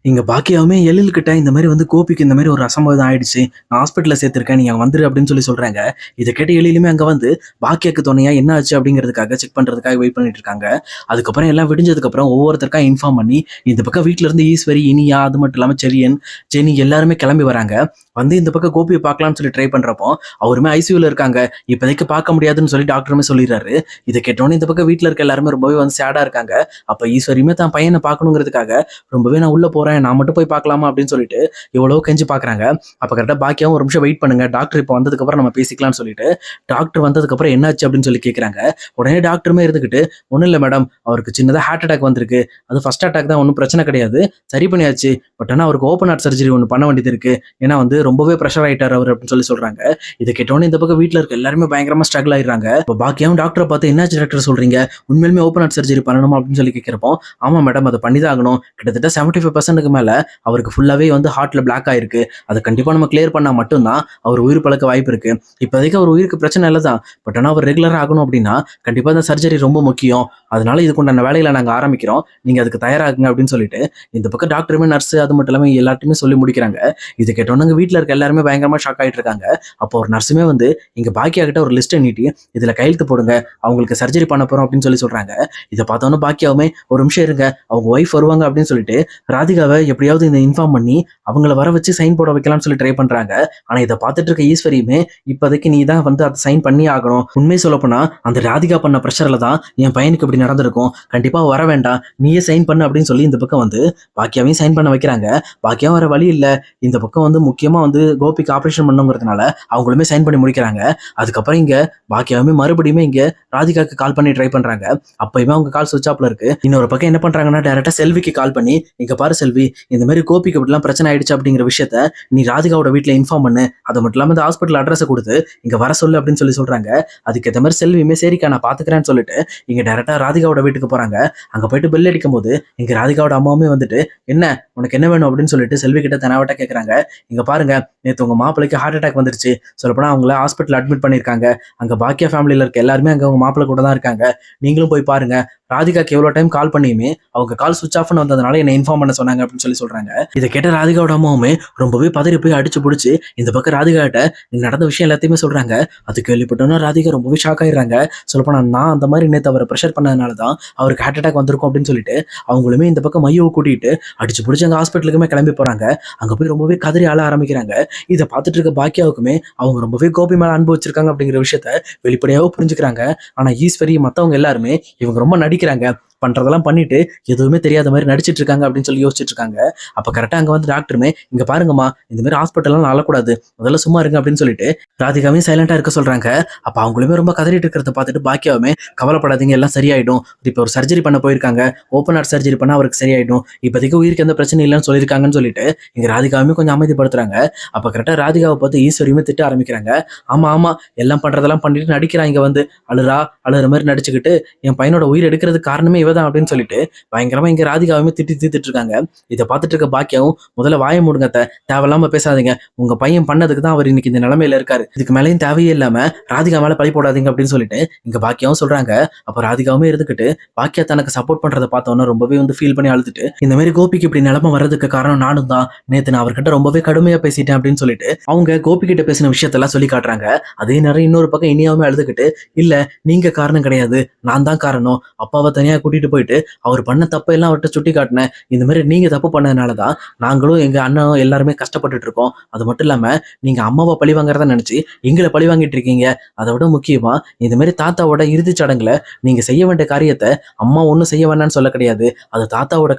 இங்க பாக்கியாவுமே எழில் கிட்ட இந்த மாதிரி வந்து கோபிக்கு இந்த மாதிரி ஒரு அசம்பாவிதம் ஆயிடுச்சு. நான் ஹாஸ்பிட்டல்ல சேர்த்திருக்கேன். நீங்க வந்துரு அப்படின்னு சொல்றாங்க. இத கேட்ட எழிலுமே அங்க வந்து பாக்கியாக்கு துணையா என்ன ஆச்சு அப்படிங்கிறதுக்காக செக் பண்றதுக்காக வெயிட் பண்ணிட்டு இருக்காங்க. அதுக்கப்புறம் எல்லாம் விடிஞ்சதுக்கு அப்புறம் ஒவ்வொருத்தருக்கா இன்ஃபார்ம் பண்ணி இந்த பக்கம் வீட்ல இருந்து ஈஸ்வரி, இனியா, அது மட்டும் இல்லாம செரியன், ஜெனி எல்லாருமே கிளம்பி வராங்க. வந்து இந்த பக்கம் கோபியை பார்க்கலாம்னு சொல்லி ட்ரை பண்றப்போ அவருமே ஐசியூல இருக்காங்க. இப்போதைக்கு பார்க்க முடியாதுன்னு சொல்லி டாக்டருமே சொல்லிடுறாரு. இதை கேட்டோன்னே இந்த பக்கம் வீட்டுல இருக்க எல்லாருமே ரொம்பவே வந்து சேடா இருக்காங்க. அப்ப ஈஸ்வரியுமே தான் பையனை பார்க்கணுங்கிறதுக்காக ரொம்பவே நான் உள்ள போறேன், நான் மட்டும் போய் பார்க்கலாமா அப்படின்னு சொல்லிட்டு எவ்வளவோ கெஞ்சி பாக்குறாங்க. அப்ப கரெக்டா பாக்கியாவும் ஒரு நிமிஷம் வெயிட் பண்ணுங்க, டாக்டர் இப்போ வந்ததுக்கு அப்புறம் நம்ம பேசிக்கலாம்னு சொல்லிட்டு டாக்டர் வந்ததுக்கு அப்புறம் என்னாச்சு அப்படின்னு சொல்லி கேட்கறாங்க. உடனே டாக்டருமே இருந்துகிட்டு ஒன்றும் இல்லை மேடம், அவருக்கு சின்னதா ஹார்ட் அட்டாக் வந்திருக்கு, அது ஃபர்ஸ்ட் அட்டாக் தான், ஒன்றும் பிரச்சனை கிடையாது, சரி பண்ணியாச்சு. பட் ஆனால் அவருக்கு ஓப்பன் ஹார்ட் சர்ஜரி ஒன்று பண்ண வேண்டியது இருக்கு, ஏன்னா வந்து ரொம்பவே ப்ரெஷர் ஆயிட்டார் அவர் அப்படின்னு சொல்றாங்க. இதை கேட்டோன்னே இந்த பக்கம் வீட்டில் இருக்க எல்லாருமே பயங்கரமா ஸ்ட்ரகிள் ஆயிடுறாங்க. இப்போ பாக்கியாவும் டாக்டரை பார்த்து என்னாச்சு டாக்டர் சொல்றீங்க, உண்மையிலுமே ஓப்பன் ஹார்ட் சர்ஜரி பண்ணணுமா அப்படின்னு சொல்லி கேட்கிறப்போ ஆமா மேடம், அதை பண்ணி தான் ஆகணும், கிட்டத்தட்ட 75% மேல அவருக்கு ஃபுல்லாவே வந்து ஹார்ட்ல பிளாக் ஆயிருக்கு, அதை கண்டிப்பா நம்ம கிளியர் பண்ணா மட்டும்தான் அவர் உயிர் பழக்க வாய்ப்பு இருக்கு. இப்போதைக்கு அவர் உயிருக்கு பிரச்சனை இல்லை தான், பட் ஆனால் அவர் ரெகுலராக ஆகணும் அப்படின்னா கண்டிப்பா இந்த சர்ஜரி ரொம்ப முக்கியம், அதனால இதுக்குண்டான வேலைகளை நாங்க ஆரம்பிக்கிறோம், நீங்க அதுக்கு தயாராகுங்க அப்படின்னு சொல்லிட்டு இந்த பக்கம் டாக்டருமே நர்ஸ் அது மட்டும் இல்லாம எல்லாத்தையுமே சொல்லி முடிக்கிறாங்க. இது கேட்டோன்னு வீட்டுல இருக்க எல்லாருமே பயங்கரமா ஷாக் ஆயிட்டு இருக்காங்க. அப்போ ஒரு நர்ஸுமே வந்து இங்க பாக்கியா கிட்ட ஒரு லிஸ்ட்டை நீட்டி இதுல கையெழுத்து போடுங்க, அவங்களுக்கு சர்ஜரி பண்ண போறோம் அப்படின்னு சொல்றாங்க. இதை பார்த்தோன்னு பாக்கியாவுமே ஒரு நிமிஷம் இருங்க, அவங்க ஒய்ஃப் வருவாங்க அப்படின்னு சொல்லிட்டு ராதிகாவை எப்படியாவது இந்த இன்ஃபார்ம் பண்ணி அவங்கள வர வச்சு சைன் போட வைக்கலாம்னு சொல்லி ட்ரை பண்றாங்க. ஆனா இதை பார்த்துட்டு இருக்க ஈஸ்வரியுமே இப்போதைக்கு நீ தான் வந்து அதை சைன் பண்ணி ஆகணும், உண்மையை சொல்ல போனா அந்த ராதிகா பண்ண ப்ரெஷர்ல தான் என் பையனுக்கு இப்படி நடந்திருக்கும், கண்டிப்பா வர வேண்டாம், நீயே சைன் பண்ணு அப்படின்னு சொல்லி இந்த பக்கம் வந்து பாக்கியாவையும் சைன் பண்ண வைக்கிறாங்க. பாக்கியாவும் வர வழி இல்லை, இந்த பக்கம் வந்து முக்கியமா வந்து கோபிக்கு ஆப்ரேஷன் பண்ணுங்கிறதுனால அவங்களுமே சைன் பண்ணி முடிக்கிறாங்க. அதுக்கப்புறம் இங்க பாக்கியாவுமே மறுபடியுமே இங்க ராதிகாக்கு கால் பண்ணி ட்ரை பண்றாங்க. அப்பயுமே அவங்க கால் சுவிட்ச் ஆப்ல இருக்கு. இன்னொரு பக்கம் என்ன பண்றாங்கன்னா டைரக்டா செல்விக்கு கால் பண்ணி இங்க பாரு செல்வி, இந்த மாதிரி கோபிக்கு இப்படிலாம் பிரச்சனை ஆயிடுச்சு அப்படிங்கிற விஷயத்த நீ ராதிகாவோட வீட்டுல இன்ஃபார்ம் பண்ணு, அது மட்டும் இல்லாம இந்த ஹாஸ்பிட்டல் அட்ரஸ் கொடுத்து இங்க வர சொல்லு அப்படின்னு சொல்றாங்க. அதுக்கேற்ற மாதிரி செல்வியுமே சரிக்கா நான் பாத்துக்கிறேன்னு சொல்லிட்டு இங்க டைரக்டா ராதிகாவோட வீட்டுக்கு போறாங்க. அங்க போயிட்டு பெல் அடிக்கும் போது இங்க ராதிகாவோட அம்மாவுமே வந்துட்டு என்ன உனக்கு என்ன வேணும் அப்படின்னு சொல்லிட்டு செல்வி கிட்ட தெனாவட்டா கேட்கறாங்க. இங்க பாருங்க, நேற்று உங்க மாப்பிளைக்கு ஹார்ட் அட்டாக் வந்துருச்சு, சொல்லப்போனா அவங்கள ஹாஸ்பிட்டல் அட்மிட் பண்ணிருக்காங்க, அங்க பாக்கியா ஃபேமிலியில இருக்க எல்லாருமே அங்க அவங்க மாப்பிள்ளை கூட தான் இருக்காங்க, நீங்களும் போய் பாருங்க, ராதிகாக்கு எவ்வளவு டைம் கால் பண்ணியுமே அவங்க கால் சுவிச் ஆஃப்னு வந்ததுனால என்ன இன்ஃபார்ம் பண்ண சொன்னாங்க அப்படின்னு சொல்றாங்க. இதை கேட்ட ராதிகாவோட அம்மாவுமே ரொம்பவே பதறி போய் அடிச்சு பிடிச்சி இந்த பக்கம் ராதிகா கிட்ட நடந்த விஷயம் எல்லாத்தையுமே சொல்றாங்க. அது கேள்விப்பட்டோன்னா ராதிகா ரொம்பவே ஷாக் ஆயிடுறாங்க. சொல்லப்போனா நான் அந்த மாதிரி நேற்று அவரை ப்ரெஷர் பண்ணதுனாலதான் அவருக்கு ஹார்ட் அட்டாக் வந்திருக்கும் அப்படின்னு சொல்லிட்டு அவங்களுமே இந்த பக்கம் மையவை கூட்டிட்டு அடிச்சு பிடிச்சி அங்க ஹாஸ்பிட்டலுக்குமே கிளம்பி போறாங்க. அங்க போய் ரொம்பவே கதறி ஆள ஆரம்பிக்கிறாங்க. இதை பார்த்துட்டு இருக்க பாக்கியாவுக்குமே அவங்க ரொம்பவே கோபி மேல அனுபவிச்சிருக்காங்க அப்படிங்கிற விஷயத்த வெளிப்படையாக புரிஞ்சுக்கிறாங்க. ஆனா ஈஸ்வரி மத்தவங்க எல்லாருமே இவங்க ரொம்ப நடிக்கிறாங்க, பண்றதெல்லாம் பண்ணிட்டு எதுவுமே தெரியாத மாதிரி நடிச்சிட்டு இருக்காங்க அப்படின்னு சொல்லி யோசிச்சுட்டு இருக்காங்க. அப்ப கரெக்டா அங்க வந்து டாக்டருமே இங்க பாருங்கம்மா, இந்த மாதிரி ஹாஸ்பிட்டல்லாம் அழக்கூடாது, முதல்ல சும்மா இருங்க அப்படின்னு சொல்லிட்டு ராதிகாவே சைலண்டா இருக்க சொல்றாங்க. அப்ப அவங்களுமே ரொம்ப கதறிட்டு இருக்கிறத பார்த்துட்டு பாக்கியாவுமே கவலைப்படாதீங்க, எல்லாம் சரியாயிடும், இப்ப ஒரு சர்ஜரி பண்ண போயிருக்காங்க, ஓப்பன் ஹார்ட் சர்ஜரி பண்ணா அவருக்கு சரியாயிடும், இப்போதைக்கு உயிருக்கு எந்த பிரச்சனை இல்லைன்னு சொல்லியிருக்காங்கன்னு சொல்லிட்டு இங்க ராதிகாவுமே கொஞ்சம் அமைதிப்படுத்துறாங்க. அப்ப கரெக்டா ராதிகாவை பார்த்து ஈஸ்வரியுமே திட்ட ஆரம்பிக்கிறாங்க. ஆமா ஆமா, எல்லாம் பண்றதெல்லாம் பண்ணிட்டு நடிக்கிறான், இங்க வந்து அழுற மாதிரி நடிச்சுக்கிட்டு என் பையனோட உயிர் எடுக்கிறதுக்கு காரணமே இவதான் அப்படின்னு சொல்லிட்டு பயங்கரமா இங்க ராதிகாவுமே திட்டி தீர்த்துட்டு இருக்காங்க. இதை பார்த்துட்டு இருக்க பாக்கியாவும் முதல்ல வாய மூடுங்க, தேவையில்லாம பேசாதீங்க, உங்க பையன் பண்ணதுக்கு தான் அவர் இன்னைக்கு இந்த நிலைமையில இருக்காரு, இதுக்கு மேலேயும் தேவையே இல்லாம ராதிகா மேல பழி போடாதீங்க அப்படின்னு சொல்லிட்டு இங்க பாக்கியாவும் சொல்றாங்க. அப்ப ராதிகாவுமே இருந்துகிட்டு பாக்கியா தனக்கு சப்போர்ட் பண்றதை பார்த்தோன்னா ரொம்பவே வந்து ஃபீல் பண்ணி அழுதுட்டு இந்த மாதிரி கோபிக்கு இப்படி நிலைமை வர்றதுக்கு காரணம் நானும் தான், நேத்து நான் அவர்கிட்ட ரொம்பவே கடுமையா பேசிட்டேன் அப்படின்னு சொல்லிட்டு அவங்க கோபி கிட்ட பேசின விஷயத்தெல்லாம் சொல்லி காட்டுறாங்க. அதே நேரம் இன்னொரு பக்கம் இனியாவுமே அழுதுகிட்டு இல்ல நீங்க காரணம் கிடையாது, நான் தான் காரணம், அப்பாவை தனியா கூட்டிட்டு போயிட்டு அவர் பண்ண தப்ப எல்லாம் அவர்கிட்ட சுட்டி காட்டினேன், இந்த மாதிரி நீங்க தப்பு பண்ணதுனாலதான் நாங்களும் எங்க அண்ணனும் எல்லாருமே கஷ்டப்பட்டுட்டு இருக்கோம், அது மட்டும் இல்லாம நீங்க அம்மாவை பழி வாங்குறதா நினைச்சு எங்களை பழி வாங்கிட்டு இருக்கீங்க, அதை விட முக்கியமா இந்த மாதிரி தாத்தாவோட இறுதிச் சடங்குல நீங்க செய்ய வேண்டிய காரியத்தை அம்மா ஒன்றும் செய்ய வேண்டாம்னு சொல்ல கிடையாது, அது தாத்தாவோட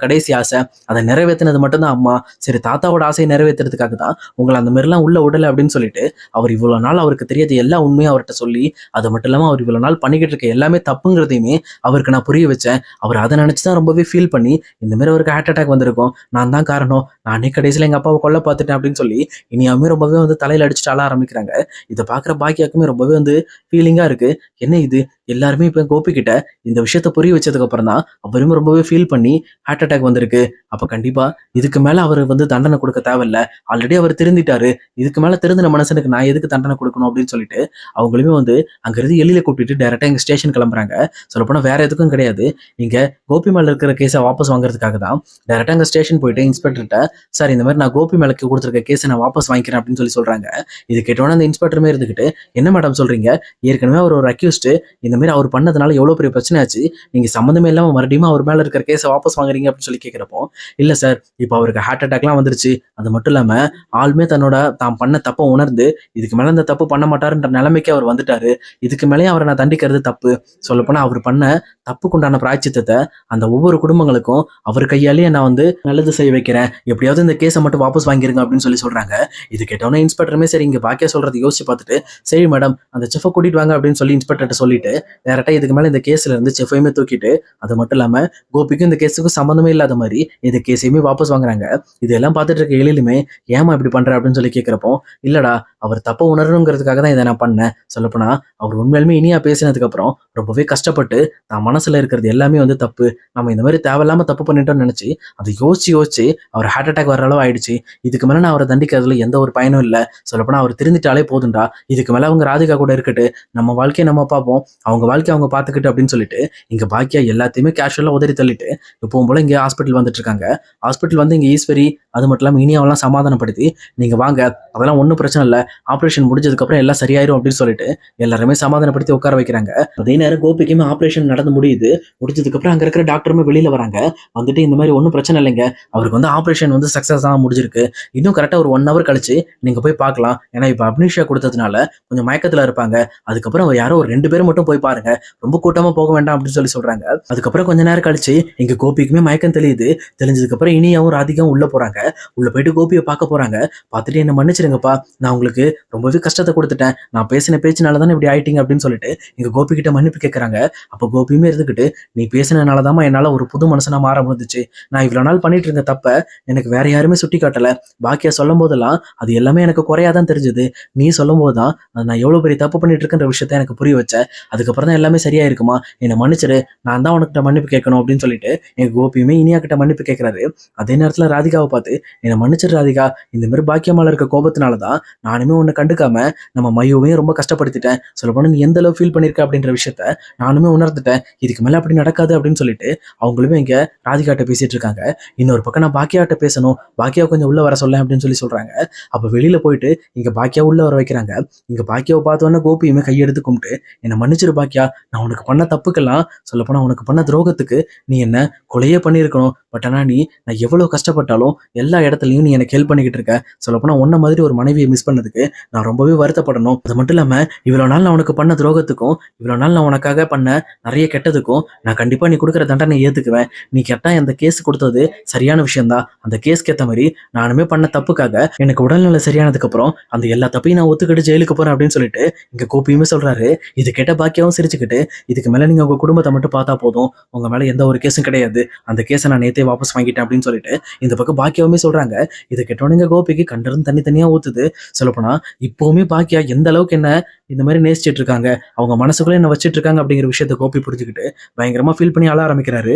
கடைசி ஆசை, அதை நிறைவேற்றினது மட்டும்தான் அம்மா, சரி தாத்தாவோட ஆசையை நிறைவேற்றுறதுக்காக தான் உங்களை அந்த மாதிரிலாம் உள்ள உடலை அப்படின்னு சொல்லிட்டு அவர் இவ்வளவு நாள் அவருக்கு தெரியாத எல்லா உண்மையும் அவர்கிட்ட சொல்லி அது மட்டும் இல்லாம அவர் இவ்வளவு நாள் பண்ணிக்கிட்டு இருக்க எல்லாமே தப்புங்கிறதையுமே அவருக்கு நான் புரிய வச்சேன். அவர் அதை நினைச்சுதான் ரொம்பவே ஃபீல் பண்ணி இந்த மாதிரி அவருக்கு ஹார்ட் அட்டாக் வந்திருக்கும், நான் தான் காரணம், நானே கடைசியில் எங்க அப்பாவை கொல்ல பார்த்துட்டேன் அப்படின்னு சொல்லி இனியாவுமே ரொம்பவே வந்து தலையில அடிச்சுட்டு ஆள ஆரம்பிக்கிறாங்க. இதை பாக்குற பாக்கியாக்குமே ரொம்பவே வந்து ஃபீலிங்கா இருக்கு. என்ன இது, எல்லாருமே இப்ப கோபி கிட்ட இந்த விஷயத்த புரிய வச்சதுக்கு அப்புறம் தான் அவருமே ரொம்பவே ஃபீல் பண்ணி ஹார்ட் அட்டாக் வந்திருக்கு. அப்ப கண்டிப்பா இதுக்கு மேல அவர் வந்து தண்டனை கொடுக்க தேவையில்ல, ஆல்ரெடி அவர் திருந்திட்டாரு, இதுக்கு மேல திருந்தின மனுஷனுக்கு நான் எதுக்கு தண்டனை கொடுக்கணும் அப்படின்னு சொல்லிட்டு அவங்களுமே வந்து அங்கிருந்து எளியில கூட்டிட்டு டைரக்டா எங்க ஸ்டேஷன் கிளம்புறாங்க. சொல்லப்போனா வேற எதுக்கும் கிடையாது. இங்க கோபி மேல இருக்கிற கேஸை வாபஸ் வாங்குறதுக்காக தான் டைரக்டா அங்க ஸ்டேஷன் போயிட்டு இன்ஸ்பெக்டர்கிட்ட, சார் இந்த மாதிரி நான் கோபி மேலக்கு கொடுத்துருக்க கேஸை நான் வாபஸ் வாங்கிக்கிறேன் அப்படின்னு சொல்லி சொல்றாங்க. இது கேட்டோன்னே அந்த இன்ஸ்பெக்டருமே இருந்துகிட்டு, என்ன மேடம் சொல்றீங்க, ஏற்கனவே அவர் ஒரு அக்யூஸ்ட், இந்த மாதிரி அவர் பண்ணதுனால எவ்வளவு பெரிய பிரச்சனை ஆச்சு, நீங்க சம்மந்தமே இல்லாம மறுபடியும் அவர் மேல இருக்கிற கேஸை வாபஸ் வாங்குறீங்க அப்படின்னு சொல்லி கேட்கிறப்போ, இல்ல சார் இப்போ அவருக்கு ஹார்ட் அட்டாக்லாம் வந்துருச்சு, அது மட்டும் இல்லாம ஆளுமே தான் பண்ண தப்பை உணர்ந்து இதுக்கு மேல இந்த தப்பு பண்ண மாட்டாருன்ற நிலைமைக்கு அவர் வந்துட்டாரு. இதுக்கு மேலேயும் அவரை நான் தண்டிக்கிறது தப்பு. சொல்லப்போனா அவர் பண்ண தப்புக்குண்டான பிராய்ச்சித்தத்தை அந்த ஒவ்வொரு குடும்பங்களுக்கும் அவர் கையாலேயே நான் நல்லது செய்ய வைக்கிறேன். எப்படியாவது இந்த கேஸை மட்டும் வாபஸ் வாங்கிருங்க அப்படின்னு சொல்லி சொல்றாங்க. இது கேட்டோன்னே இன்ஸ்பெக்டருமே சரி இங்க பாக்கியா சொல்றது யோசிச்சு பார்த்துட்டு, சரி மேடம் அந்த செஃபை கூட்டிட்டு வாங்க அப்படின்னு சொல்லி இன்ஸ்பெக்டர்கிட்ட சொல்லிட்டு டேரக்டா இதுக்கு மேல இந்த கேஸ்ல இருந்து செஃபையுமே தூக்கிட்டு, அது மட்டும் இல்லாம கோபிக்கும் இந்த கேஸுக்கும் சம்மந்தமே இல்லாத மாதிரி இந்த கேஸையுமே வாபஸ் வாங்குறாங்க. இதெல்லாம் பார்த்துட்டு இருக்க எழிலுமே, ஏமா இப்படி பண்ற அப்படின்னு சொல்லி கேட்கிறப்போ, இல்லடா அவர் தப்ப உணரணுங்கிறதுக்காக தான் இதை நான் பண்ணேன். சொல்லப்போனா அவர் உண்மையிலுமே இனியா பேசினதுக்கு அப்புறம் ரொம்பவே கஷ்டப்பட்டு தான் மனசுல இருக்கிறது எல்லாமே தப்பு, நம்ம இந்த மாதிரி தேவையில்லாம தப்பு பண்ணிட்டோம்னு நினைச்சு அதை யோசிச்சு யோசிச்சு அவர் ஹார்ட் அட்டாக் வர அளவு ஆயிடுச்சு. இதுக்கு மேல நான் அவரை தண்டிக்கிறதுல எந்த ஒரு பயனும் இல்லை. சொல்லப்போனா அவர் திருந்திட்டாலே போதும்டா, இதுக்கு மேல அவங்க ராதிகா கூட இருக்கட்டு, நம்ம வாழ்க்கையை நம்ம பார்ப்போம், அவங்க வாழ்க்கையை அவங்க பார்த்துக்கிட்டு அப்படின்னு சொல்லிட்டு இங்க பாக்கியா எல்லாத்தையுமே கேஷுவலா உதறி தள்ளிட்டு எப்பவும் போல இங்க ஹாஸ்பிட்டல் வந்துட்டு இருக்காங்க. ஹாஸ்பிட்டல் இங்க ஈஸ்வரி அது மட்டும் இல்லாம இனியாவெல்லாம் சமாதானப்படுத்தி, நீங்க வாங்க அதெல்லாம் ஒன்றும் பிரச்சனை இல்லை, ஆப்ரேஷன் முடிஞ்சதுக்கு அப்புறம் எல்லாம் சரியாயிரும் அப்படின்னு சொல்லிட்டு எல்லாருமே சமாதானப்படுத்தி உட்கார வைக்கிறாங்க. அதே நேரம் கோபிக்குமே ஆப்ரேஷன் நடந்து முடிஞ்சதுக்கு அப்புறம் அங்க இருக்கிற டாக்டருமே வெளியில வராங்க. வந்துட்டு இந்த மாதிரி ஒன்றும் பிரச்சனை இல்லைங்க, அவருக்கு ஆப்ரேஷன் சக்சஸ் தான் முடிஞ்சிருக்கு, இன்னும் கரெக்டா ஒரு 1 hour கழிச்சு நீங்க போய் பார்க்கலாம், ஏன்னா இப்ப அப்னீஷியா கொடுத்ததுனால கொஞ்சம் மயக்கத்துல இருப்பாங்க, அதுக்கப்புறம் யாரோ ஒரு 2 பேரும் மட்டும் போய் பாருங்க, ரொம்ப கூட்டமா போக வேண்டாம் அப்படின்னு சொல்லி சொல்றாங்க. அதுக்கப்புறம் கொஞ்ச நேரம் கழிச்சு இங்க கோபிக்குமே மயக்கம் தெளிஞ்சதுக்கு அப்புறம் இனியாவும் ராதிகாவும் உள்ள போறாங்க. உள்ள போயிட்டு கோபியை பார்க்க போறாங்க. பார்த்துட்டு என்ன மன்னிச்சிருங்கப்பா, நான் உங்களுக்கு ரொம்பவே கஷ்டத்தை கொடுத்துட்டேன், நான் பேசின பேச்சினால தானே இப்படி ஆயிட்டீங்க அப்படின்னு சொல்லிட்டு எங்க கோபி கிட்ட மன்னிப்பு கேட்கறாங்க. அப்போ கோபியுமே இருந்துகிட்டு, நீ பேசினனாலதான் என்னால ஒரு புது மனுஷனா மாற முடிஞ்சிச்சு, நான் இவ்வளவு நாள் பண்ணிட்டு இருந்த தப்ப எனக்கு வேற யாருமே சுட்டி காட்டல, பாக்கியா சொல்லும் போதெல்லாம் அது எல்லாமே எனக்கு குறையாதான் தெரிஞ்சது, நீ சொல்லும் போதுதான் நான் எவ்வளவு பெரிய தப்பு பண்ணிட்டு இருக்கன்ற விஷயத்த எனக்கு புரிய வச்ச, அதுக்கப்புறம் தான் எல்லாமே சரியா இருக்குமா, என்னை மன்னிச்சிரு, நான் தான் உனக்கிட்ட மன்னிப்பு கேட்கணும் அப்படின்னு சொல்லிட்டு எங்க கோபியுமே இனியா கிட்ட மன்னிப்பு கேட்கிறாரு. அதே நேரத்துல ராதிகாவை பார்த்து, என்னை மன்னிச்சிரு ராதிகா, இந்த மாதிரி பாக்கியமால இருக்க கோபத்தினாலதான் நானுமே உன்னை கண்டுக்காம நம்ம மையோவையும் ரொம்ப கஷ்டப்படுத்திட்டேன், சொல்லப்போனா நீ எந்த அளவு ஃபீல் பண்ணிருக்க அப்படின்ற விஷயத்த நானுமே உணர்ந்துட்டேன், இதுக்கு மேல அப்படி நடக்காது அப்படின்னு சொல்லிட்டு அவங்களுமே இங்க ராதிகாட்ட பேசிட்டு இருக்காங்க. இன்னொரு பக்கம் நான் பாக்கியாட்ட பேசணும், பாக்கியா கொஞ்சம் உள்ள வர சொல்ல அப்படின்னு சொல்றாங்க. அப்ப வெளியில போயிட்டு இங்க பாக்கியா உள்ள வர வைக்கிறாங்க. இங்க பாக்கியாவை பார்த்தோன்னா கோபியுமே கையெடுத்து கும்பிட்டு, என்னை மன்னிச்சிரு பாக்கியா, நான் உனக்கு பண்ண தப்புக்கெல்லாம், சொல்லப்போனா உனக்கு பண்ண துரோகத்துக்கு நீ என்ன கொலையே பண்ணியிருக்கணும், பட் ஆனா நான் எவ்வளவு கஷ்டப்பட்டாலும் எல்லா இடத்துலயும் நீ எனக்கு ஹெல்ப் பண்ணிக்கிட்டு இருக்க, சொல்லப்போனா உன்ன மாதிரி ஒரு மனைவியை மிஸ் பண்ணதுக்கு நான் ரொம்பவே வருத்தப்படணும், அது மட்டும் இல்லாம இவ்வளவு நாள் நான் உனக்கு பண்ண துரோகத்துக்கும் இவ்வளவு நாள் நான் உனக்காக பண்ண நிறைய கெட்டதுக்கும் நான் கண்டிப்பா நீ கொடுக்குற தண்டனை ஏத்துக்குவேன், நீ கேட்டா அந்த கேஸ் கொடுத்தது சரியான விஷயம்தான், அந்த கேஸ்க்கு ஏத்த மாதிரி நானுமே பண்ண தப்புக்காக எனக்கு உடல்நிலை சரியானதுக்கு அப்புறம் அந்த எல்லா தப்பையும் நான் ஒத்துக்கிட்டு ஜெயிலுக்கு போறேன் அப்படின்னு சொல்லிட்டு இங்க கோபியுமே சொல்றாரு. இது கேட்ட பாக்கியாவும் சிரிச்சுக்கிட்டு, இதுக்கு மேல நீங்க உங்க குடும்பத்தை மட்டும் பார்த்தா போதும், உங்க மேல எந்த ஒரு கேஸும் கிடையாது, அந்த கேஸை நான் நேத்தே வாபஸ் வாங்கிட்டேன் அப்படின்னு சொல்லிட்டு இந்த பக்கம் பாக்கியாவுமே சொல்றாங்க. இதை கேட்டோன்னு கோபிக்கு கண்டிருந்து தனித்தனியா ஊத்துது. சொல்லப்போனா இப்பவுமே பாக்கியா எந்த அளவுக்கு என்ன இந்த மாதிரி நேசிச்சிட்டு இருக்காங்க, அவங்க மனசுக்குள்ள என்ன வச்சிட்டு இருக்காங்க அப்படிங்கிற விஷயத்த கோபி புரிஞ்சுக்கிட்டு பயங்கரமா ஃபீல் பண்ணி அழ ஆரம்பிக்கிறாரு.